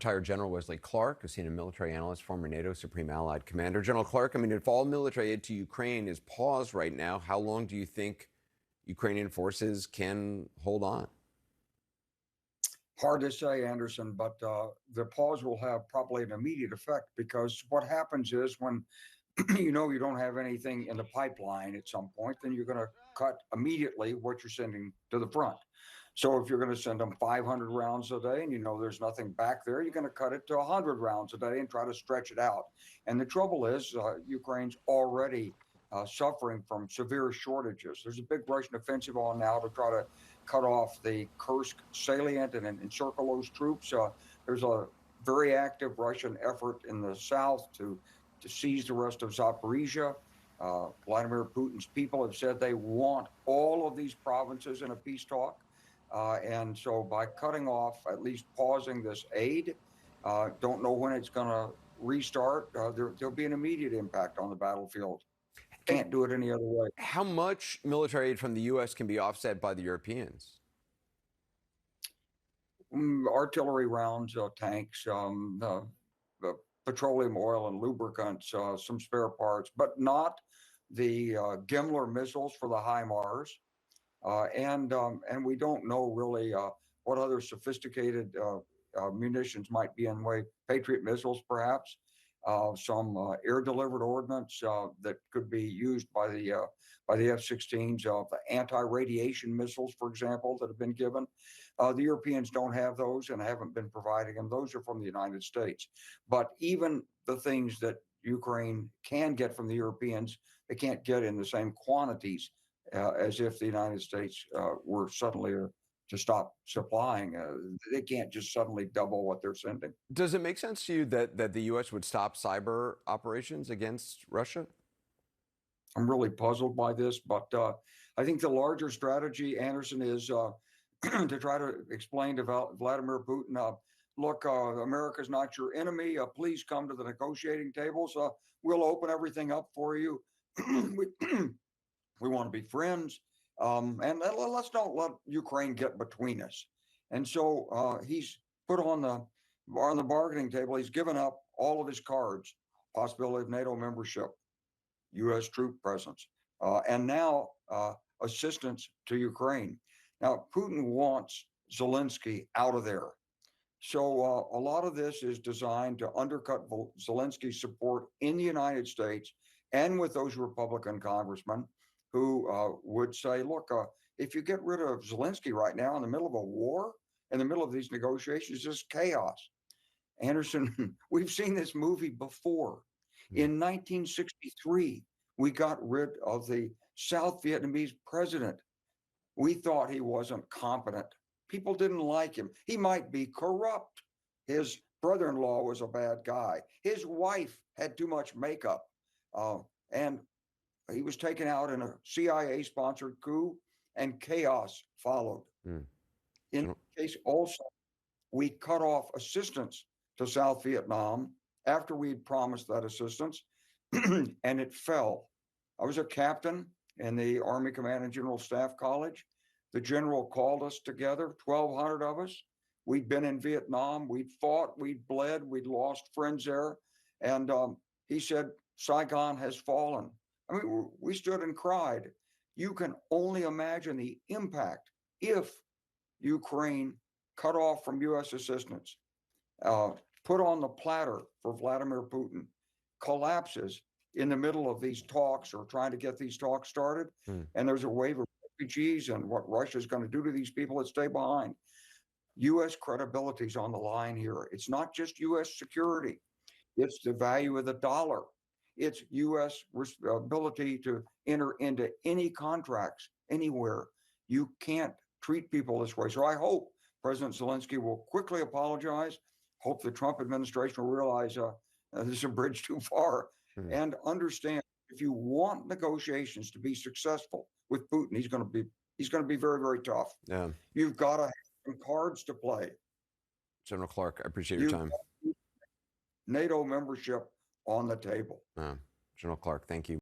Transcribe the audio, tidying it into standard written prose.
retired General Wesley Clark, a senior military analyst, former NATO Supreme Allied Commander. General Clark, I mean, if all military aid to Ukraine is paused right now, how long do you think Ukrainian forces can hold on? Hard to say, Anderson, but the pause will have probably an immediate effect because what happens is when you don't have anything in the pipeline at some point, then you're going to cut immediately what you're sending to the front. So if you're going to send them 500 rounds a day and there's nothing back there, you're going to cut it to 100 rounds a day and try to stretch it out. And the trouble is Ukraine's already suffering from severe shortages. There's a big Russian offensive on now to try to cut off the Kursk salient and encircle those troops. There's a very active Russian effort in the south to seize the rest of Zaporizhia. Vladimir Putin's people have said they want all of these provinces in a peace talk. And so by cutting off, at least pausing this aid, don't know when it's going to restart, there'll be an immediate impact on the battlefield. Can't do it any other way. How much military aid from the U.S. can be offset by the Europeans? Artillery rounds, tanks, the petroleum oil and lubricants, some spare parts, but not the Gimler missiles for the HIMARS. And we don't know really what other sophisticated munitions might be in the way. Patriot missiles, perhaps, some air-delivered ordnance that could be used by the F-16s, the anti-radiation missiles, for example, that have been given. The Europeans don't have those and haven't been providing them. Those are from the United States. But even the things that Ukraine can get from the Europeans, they can't get in the same quantities as if the United States were suddenly to stop supplying. They can't just suddenly double what they're sending. Does it make sense to you that the U.S. would stop cyber operations against Russia? I'm really puzzled by this, but I think the larger strategy, Anderson, is to try to explain to Vladimir Putin, look, America's not your enemy. Please come to the negotiating tables. We'll open everything up for you. We want to be friends. And let's don't let Ukraine get between us. And so he's put on the bargaining table. He's given up all of his cards, possibility of NATO membership, U.S. troop presence, and now assistance to Ukraine. Now, Putin wants Zelensky out of there. So a lot of this is designed to undercut Zelensky's support in the United States and with those Republican congressmen who would say, look, if you get rid of Zelensky right now in the middle of a war, in the middle of these negotiations, it's just chaos. Anderson, we've seen this movie before. In 1963, we got rid of the South Vietnamese president. We thought he wasn't competent. People didn't like him. He might be corrupt. His brother-in-law was a bad guy. His wife had too much makeup. And he was taken out in a CIA-sponsored coup, and chaos followed. In this case, also, we cut off assistance to South Vietnam after we'd promised that assistance, and it fell. I was a captain in the Army Command and General Staff College. The general called us together, 1,200 of us. We'd been in Vietnam. We'd fought. We'd bled. We'd lost friends there. And he said, Saigon has fallen. I mean, we stood and cried. You can only imagine the impact if Ukraine cut off from U.S. assistance, put on the platter for Vladimir Putin, collapses in the middle of these talks or trying to get these talks started, and there's a wave of refugees and what Russia's going to do to these people that stay behind. U.S. credibility is on the line here. It's not just U.S. security. It's the value of the dollar. It's U.S. ability to enter into any contracts anywhere. You can't treat people this way. So I hope President Zelensky will quickly apologize. Hope the Trump administration will realize this is a bridge too far and understand if you want negotiations to be successful with Putin, he's going to be very, very tough. Yeah. You've got to have some cards to play. General Clark, I appreciate your time. NATO membership on the table. General Clark, thank you.